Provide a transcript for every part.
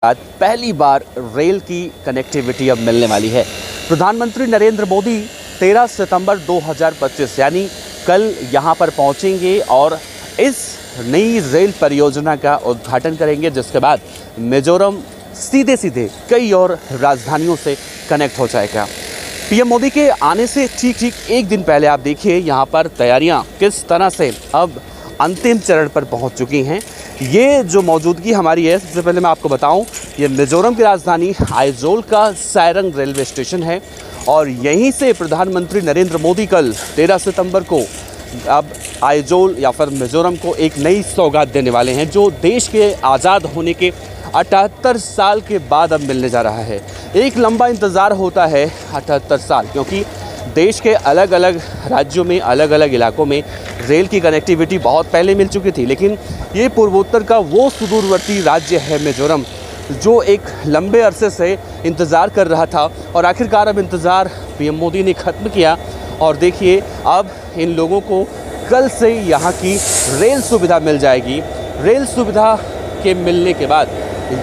आज पहली बार रेल की कनेक्टिविटी अब मिलने वाली है। प्रधानमंत्री नरेंद्र मोदी 13 सितंबर 2025 यानी कल यहां पर पहुंचेंगे और इस नई रेल परियोजना का उद्घाटन करेंगे, जिसके बाद मिजोरम सीधे सीधे कई और राजधानियों से कनेक्ट हो जाएगा। पीएम मोदी के आने से ठीक एक दिन पहले आप देखिए यहाँ पर तैयारियाँ किस तरह से अब अंतिम चरण पर पहुँच चुकी हैं। ये जो मौजूदगी हमारी है, सबसे पहले मैं आपको बताऊं, ये मिजोरम की राजधानी आइजोल का सारंग रेलवे स्टेशन है और यहीं से प्रधानमंत्री नरेंद्र मोदी कल 13 सितंबर को अब आइजोल या फिर मिजोरम को एक नई सौगात देने वाले हैं, जो देश के आज़ाद होने के 78 साल के बाद अब मिलने जा रहा है। एक लंबा इंतज़ार होता है 78 साल, क्योंकि देश के अलग अलग राज्यों में, अलग अलग इलाकों में रेल की कनेक्टिविटी बहुत पहले मिल चुकी थी, लेकिन ये पूर्वोत्तर का वो सुदूरवर्ती राज्य है मिजोरम, जो एक लंबे अरसे से इंतज़ार कर रहा था और आखिरकार अब इंतज़ार पीएम मोदी ने ख़त्म किया। और देखिए अब इन लोगों को कल से यहाँ की रेल सुविधा मिल जाएगी। रेल सुविधा के मिलने के बाद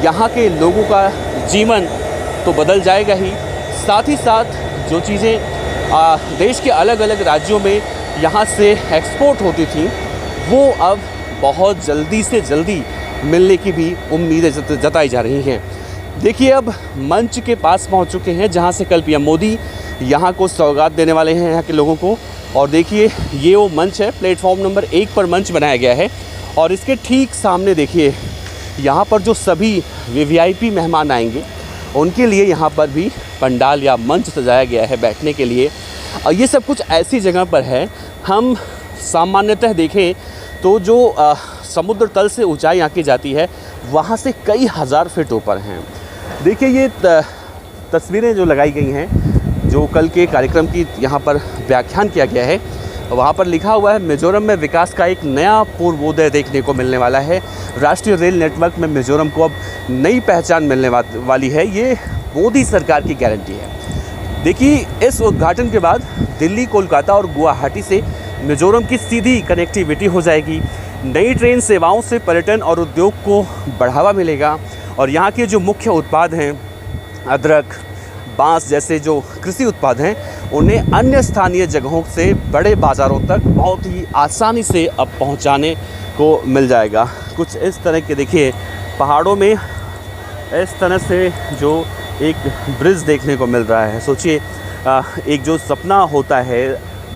यहाँ के लोगों का जीवन तो बदल जाएगा ही, साथ ही साथ जो चीज़ें देश के अलग अलग राज्यों में यहाँ से एक्सपोर्ट होती थी, वो अब बहुत जल्दी से जल्दी मिलने की भी उम्मीदें जताई जा रही हैं। देखिए अब मंच के पास पहुँच चुके हैं, जहाँ से कल पीएम मोदी यहाँ को सौगात देने वाले हैं यहाँ के लोगों को। और देखिए ये वो मंच है, प्लेटफॉर्म नंबर 1 पर मंच बनाया गया है और इसके ठीक सामने देखिए यहाँ पर जो सभी वीवीआईपी मेहमान आएंगे उनके लिए यहाँ पर भी पंडाल या मंच सजाया गया है बैठने के लिए। ये सब कुछ ऐसी जगह पर है, हम सामान्यतः देखें तो जो समुद्र तल से ऊंचाई आंकी जाती है वहाँ से कई हज़ार फीट ऊपर हैं। देखिए ये तस्वीरें जो लगाई गई हैं, जो कल के कार्यक्रम की यहाँ पर व्याख्यान किया गया है, वहाँ पर लिखा हुआ है मिजोरम में विकास का एक नया पूर्वोदय देखने को मिलने वाला है। राष्ट्रीय रेल नेटवर्क में मिजोरम को अब नई पहचान मिलने वाली है, ये मोदी सरकार की गारंटी है। देखिए इस उद्घाटन के बाद दिल्ली, कोलकाता और गुवाहाटी से मिजोरम की सीधी कनेक्टिविटी हो जाएगी। नई ट्रेन सेवाओं से पर्यटन और उद्योग को बढ़ावा मिलेगा और यहाँ के जो मुख्य उत्पाद हैं, अदरक, बांस जैसे जो कृषि उत्पाद हैं, उन्हें अन्य स्थानीय जगहों से बड़े बाज़ारों तक बहुत ही आसानी से अब पहुंचाने को मिल जाएगा। कुछ इस तरह के देखिए पहाड़ों में इस तरह से जो एक ब्रिज देखने को मिल रहा है। सोचिए एक जो सपना होता है